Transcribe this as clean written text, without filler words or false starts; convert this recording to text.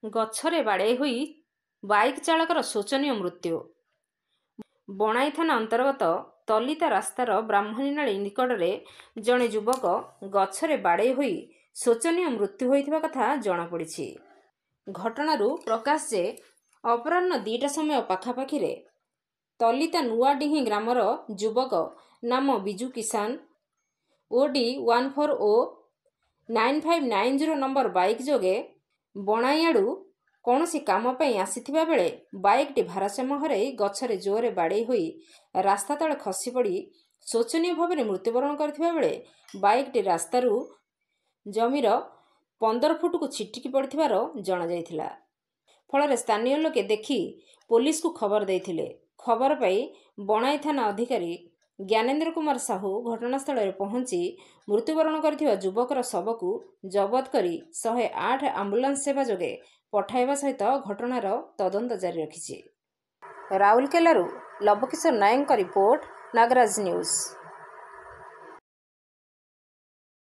ଗଛରେ ବାଡ଼େଇ ହୋଇ ବାଇକ୍ ଚାଳକର ଶୋଚନୀୟ ମୃତ୍ୟୁ। ବଣାଇ ଥାନା ଅନ୍ତର୍ଗତ ତଲିତା ରାସ୍ତାର ବ୍ରାହ୍ମଣୀନାଳୀ ନିକଟରେ ଜଣେ ଯୁବକ ଗଛରେ ବାଡ଼େଇ ହୋଇ ଶୋଚନୀୟ ମୃତ୍ୟୁ ହୋଇଥିବା କଥା ଜଣାପଡ଼ିଛି। ଘଟଣାରୁ ପ୍ରକାଶ ଯେ ଅପରାହ୍ନ 2ଟା ସମୟ ପାଖାପାଖିରେ ତଲିତା ନୂଆଡିହି ଗ୍ରାମର ଯୁବକ ନାମ ବିଜୁ କିଷାନ OD 14O9590 ନମ୍ବର ବାଇକ୍ ଯୋଗେ ବଣାଇ ଆଡ଼ୁ କୌଣସି କାମ ପାଇଁ ଆସିଥିବା ବେଳେ ବାଇକ୍ଟି ଭାରସାମ୍ୟ ହରାଇ ଗଛରେ ଜୋରରେ ବାଡ଼େଇ ହୋଇ ରାସ୍ତା ତଳେ ଖସି ପଡ଼ି ଶୋଚନୀୟ ଭାବରେ ମୃତ୍ୟୁବରଣ କରିଥିବା ବେଳେ ବାଇକ୍ଟି ରାସ୍ତାରୁ ଜମିର 15 ଫୁଟକୁ ଛିଟିକି ପଡ଼ିଥିବାର ଜଣାଯାଇଥିଲା। ଫଳରେ ସ୍ଥାନୀୟ ଲୋକେ ଦେଖି ପୋଲିସକୁ ଖବର ଦେଇଥିଲେ। ଖବର ପାଇ ବଣାଇ ଥାନା ଅଧିକାରୀ ଜ୍ଞାନେନ୍ଦ୍ର କୁମାର ସାହୁ ଘଟଣାସ୍ଥଳରେ ପହଞ୍ଚି ମୃତ୍ୟୁବରଣ କରିଥିବା ଯୁବକର ଶବକୁ ଜବତ କରି 108 ଆମ୍ବୁଲାନ୍ସ ସେବା ଯୋଗେ ପଠାଇବା ସହିତ ଘଟଣାର ତଦନ୍ତ ଜାରି ରଖିଛି। ରାଉରକେଲାରୁ ଲବକିଶୋର ନାୟକଙ୍କ ରିପୋର୍ଟ, ନାଗରାଜ ନ୍ୟୁଜ୍।